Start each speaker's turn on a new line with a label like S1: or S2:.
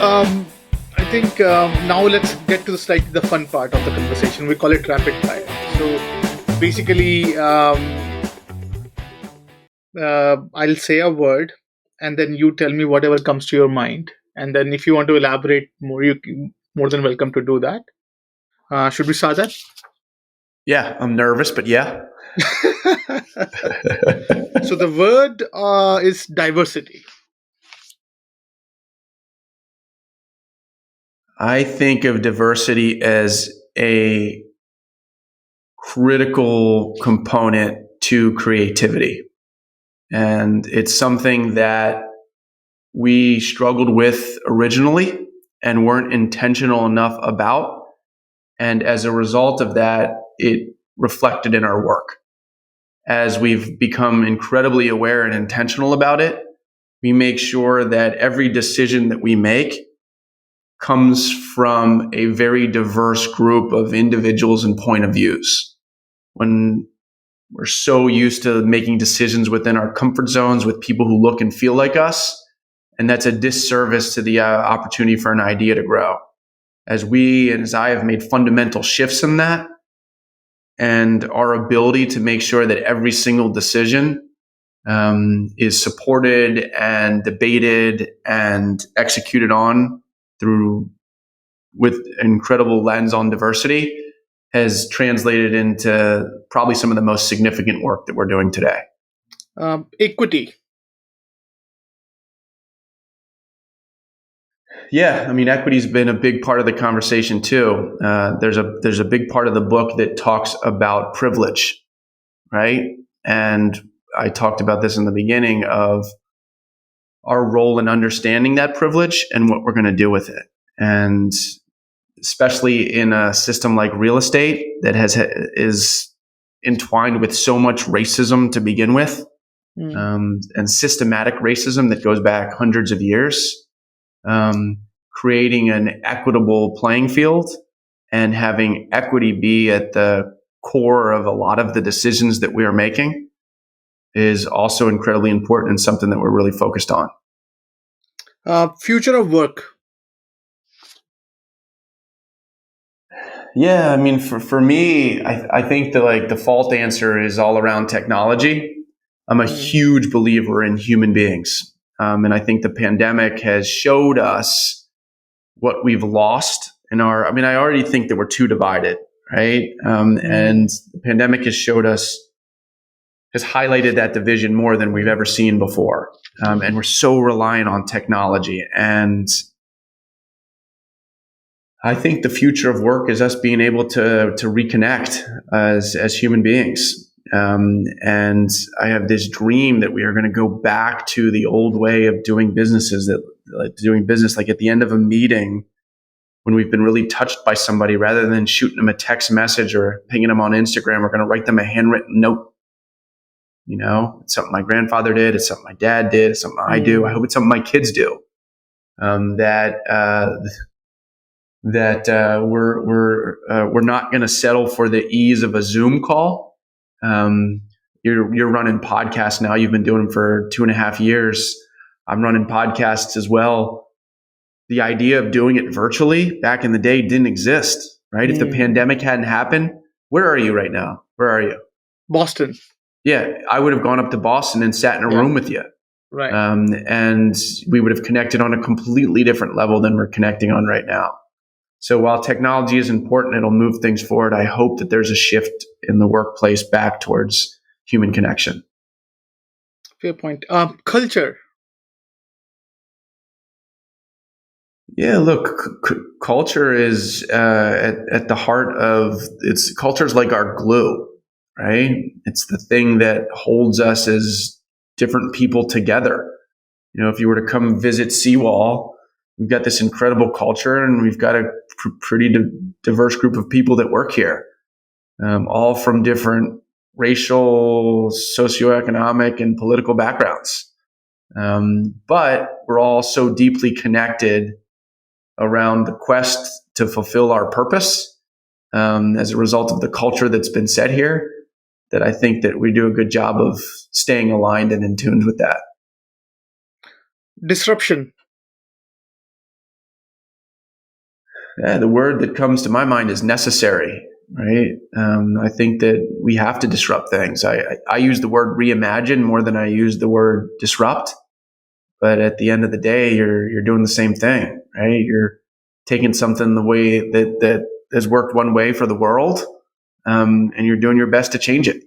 S1: Um, I think now let's get to slightly the fun part of the conversation. We call it rapid fire. So basically, I'll say a word, and then you tell me whatever comes to your mind. And then if you want to elaborate more, more than welcome to do that. Should we start that?
S2: Yeah, I'm nervous, but yeah.
S1: So the word is diversity.
S2: I think of diversity as a critical component to creativity. And it's something that we struggled with originally and weren't intentional enough about. And as a result of that, it reflected in our work. As we've become incredibly aware and intentional about it, we make sure that every decision that we make comes from a very diverse group of individuals and point of views. When we're so used to making decisions within our comfort zones with people who look and feel like us, and that's a disservice to the opportunity for an idea to grow. As we and as I have made fundamental shifts in that, and our ability to make sure that every single decision is supported and debated and executed on through with incredible lens on diversity has translated into probably some of the most significant work that we're doing today.
S1: Equity.
S2: Yeah, I mean, equity's been a big part of the conversation too. There's a big part of the book that talks about privilege, right? And I talked about this in the beginning of our role in understanding that privilege and what we're going to do with it. And especially in a system like real estate that is entwined with so much racism to begin with, and systematic racism that goes back hundreds of years. Creating an equitable playing field and having equity be at the core of a lot of the decisions that we are making is also incredibly important and something that we're really focused on.
S1: Future of work.
S2: Yeah, I mean, for me, I think the default answer is all around technology. I'm a huge believer in human beings. And I think the pandemic has showed us what we've lost in our, I mean, I already think that we're too divided, right? And the pandemic has highlighted that division more than we've ever seen before. And we're so reliant on technology. And I think the future of work is us being able to reconnect as human beings. And I have this dream that we are going to go back to the old way of doing business, like at the end of a meeting when we've been really touched by somebody, rather than shooting them a text message or pinging them on Instagram, we're going to write them a handwritten note. You know, it's something my grandfather did. It's something my dad did. It's something I do. I hope it's something my kids do. We're not going to settle for the ease of a Zoom call. You're running podcasts now. You've been doing them for 2.5 years. I'm running podcasts as well. The idea of doing it virtually back in the day didn't exist, right? If the pandemic hadn't happened, where are you right now? Where are you?
S1: Boston.
S2: Yeah, I would have gone up to Boston and sat in a room with you.
S1: Right.
S2: And we would have connected on a completely different level than we're connecting on right now. So while technology is important, it'll move things forward. I hope that there's a shift in the workplace back towards human connection.
S1: Fair point. Culture.
S2: Yeah, look, culture is at the heart of it's. Culture's like our glue, right? It's the thing that holds us as different people together. You know, if you were to come visit Seawall, we've got this incredible culture, and we've got a pretty diverse group of people that work here, all from different racial, socioeconomic, and political backgrounds. But we're all so deeply connected around the quest to fulfill our purpose as a result of the culture that's been set here, that I think that we do a good job of staying aligned and in tune with that.
S1: Disruption.
S2: The word that comes to my mind is necessary, right? I think that we have to disrupt things. I use the word reimagine more than I use the word disrupt. But at the end of the day, you're doing the same thing, right? You're taking something the way that has worked one way for the world, and you're doing your best to change it.